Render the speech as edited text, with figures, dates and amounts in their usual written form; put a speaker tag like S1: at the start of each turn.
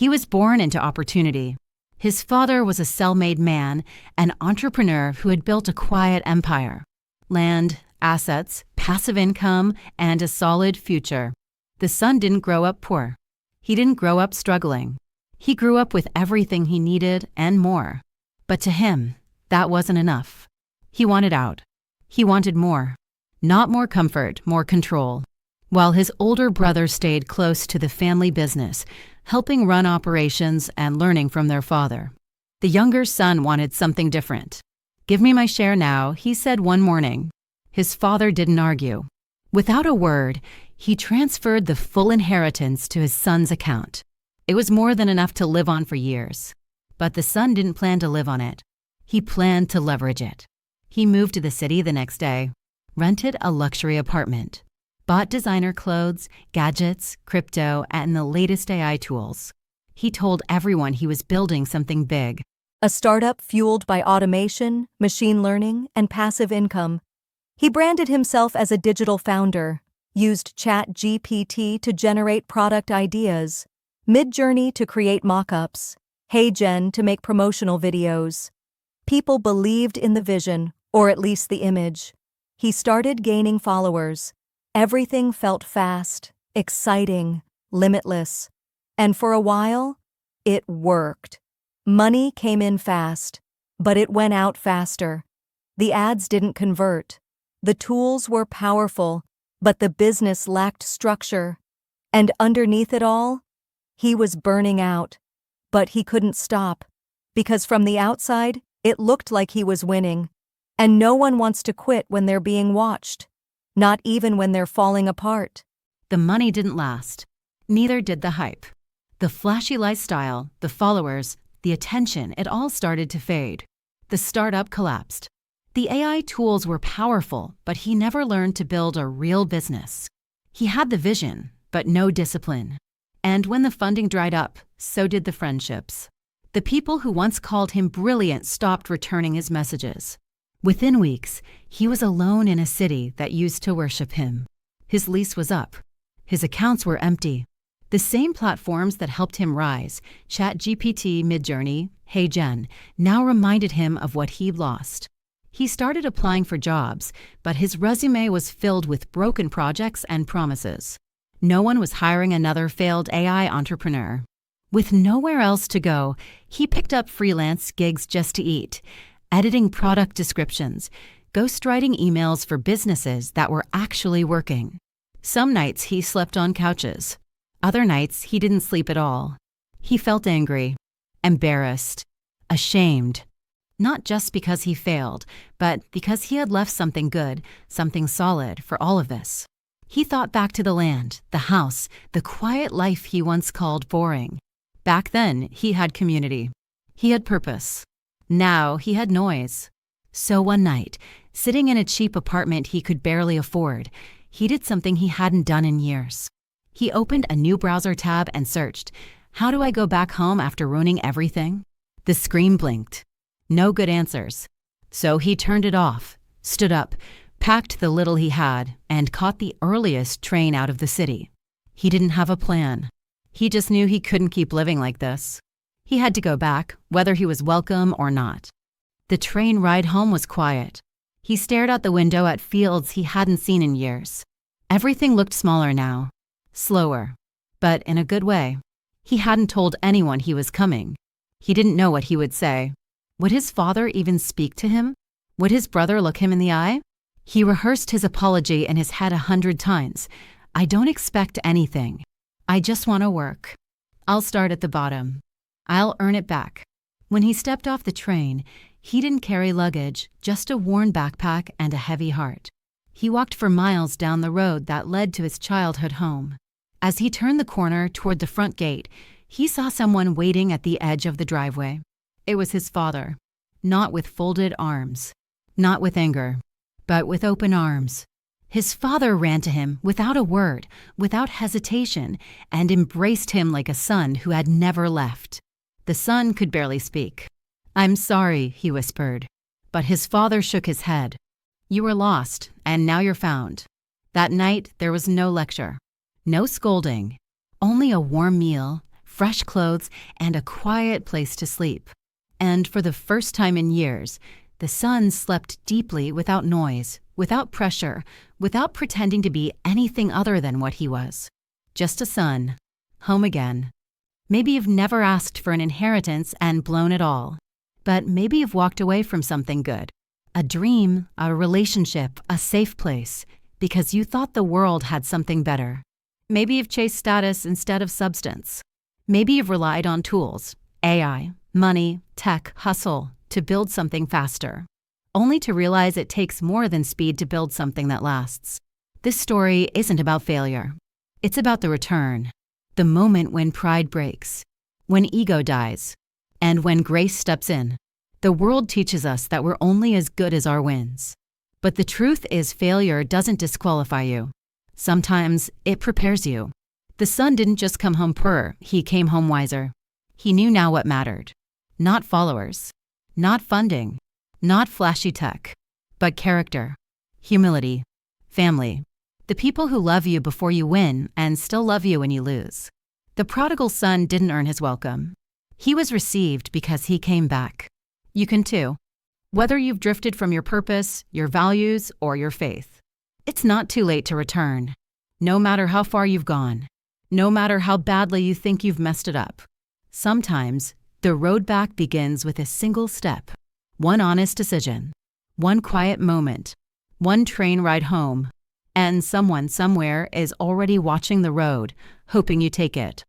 S1: He was born into opportunity. His father was a self-made man, an entrepreneur who had built a quiet empire. Land, assets, passive income, and a solid future. The son didn't grow up poor. He didn't grow up struggling. He grew up with everything he needed and more. But to him, that wasn't enough. He wanted out. He wanted more. Not more comfort, more control. While his older brother stayed close to the family business, helping run operations and learning from their father. The younger son wanted something different. "Give me my share now," he said one morning. His father didn't argue. Without a word, he transferred the full inheritance to his son's account. It was more than enough to live on for years. But the son didn't plan to live on it. He planned to leverage it. He moved to the city the next day, rented a luxury apartment, bought designer clothes, gadgets, crypto, and the latest AI tools. He told everyone he was building something big.
S2: A startup fueled by automation, machine learning, and passive income. He branded himself as a digital founder, used ChatGPT to generate product ideas, Midjourney to create mock-ups, HeyGen to make promotional videos. People believed in the vision, or at least the image. He started gaining followers. Everything felt fast, exciting, limitless. And for a while, it worked. Money came in fast, but it went out faster. The ads didn't convert. The tools were powerful, but the business lacked structure. And underneath it all, he was burning out. But he couldn't stop, because from the outside, it looked like he was winning. And no one wants to quit when they're being watched, not even when they're falling apart.
S1: The money didn't last. Neither did the hype. The flashy lifestyle, the followers, the attention, it all started to fade. The startup collapsed. The AI tools were powerful, but he never learned to build a real business. He had the vision, but no discipline. And when the funding dried up, so did the friendships. The people who once called him brilliant stopped returning his messages. Within weeks, he was alone in a city that used to worship him. His lease was up. His accounts were empty. The same platforms that helped him rise, ChatGPT, Midjourney, HeyGen, now reminded him of what he'd lost. He started applying for jobs, but his resume was filled with broken projects and promises. No one was hiring another failed AI entrepreneur. With nowhere else to go, he picked up freelance gigs just to eat, editing product descriptions, ghostwriting emails for businesses that were actually working. Some nights he slept on couches. Other nights he didn't sleep at all. He felt angry, embarrassed, ashamed. Not just because he failed, but because he had left something good, something solid for all of this. He thought back to the land, the house, the quiet life he once called boring. Back then, he had community. He had purpose. Now, he had noise. So one night, sitting in a cheap apartment he could barely afford, he did something he hadn't done in years. He opened a new browser tab and searched, "How do I go back home after ruining everything?" The screen blinked. No good answers. So he turned it off, stood up, packed the little he had, and caught the earliest train out of the city. He didn't have a plan. He just knew he couldn't keep living like this. He had to go back, whether he was welcome or not. The train ride home was quiet. He stared out the window at fields he hadn't seen in years. Everything looked smaller now, slower, but in a good way. He hadn't told anyone he was coming. He didn't know what he would say. Would his father even speak to him? Would his brother look him in the eye? He rehearsed his apology in his head 100 times. "I don't expect anything. I just want to work. I'll start at the bottom. I'll earn it back." When he stepped off the train, he didn't carry luggage, just a worn backpack and a heavy heart. He walked for miles down the road that led to his childhood home. As he turned the corner toward the front gate, he saw someone waiting at the edge of the driveway. It was his father, not with folded arms, not with anger, but with open arms. His father ran to him without a word, without hesitation, and embraced him like a son who had never left. The son could barely speak. "I'm sorry," he whispered. But his father shook his head. "You were lost, and now you're found." That night, there was no lecture, no scolding, only a warm meal, fresh clothes, and a quiet place to sleep. And for the first time in years, the son slept deeply without noise, without pressure, without pretending to be anything other than what he was. Just a son, home again. Maybe you've never asked for an inheritance and blown it all. But maybe you've walked away from something good. A dream, a relationship, a safe place, because you thought the world had something better. Maybe you've chased status instead of substance. Maybe you've relied on tools, AI, money, tech, hustle, to build something faster, only to realize it takes more than speed to build something that lasts. This story isn't about failure. It's about the return, the moment when pride breaks, when ego dies, and when grace steps in. The world teaches us that we're only as good as our wins. But the truth is, failure doesn't disqualify you. Sometimes it prepares you. The son didn't just come home poorer, he came home wiser. He knew now what mattered. Not followers, not funding, not flashy tech, but character, humility, family. The people who love you before you win and still love you when you lose. The prodigal son didn't earn his welcome. He was received because he came back. You can too. Whether you've drifted from your purpose, your values, or your faith, it's not too late to return. No matter how far you've gone, no matter how badly you think you've messed it up. Sometimes, the road back begins with a single step, one honest decision, one quiet moment, one train ride home, and someone somewhere is already watching the road, hoping you take it.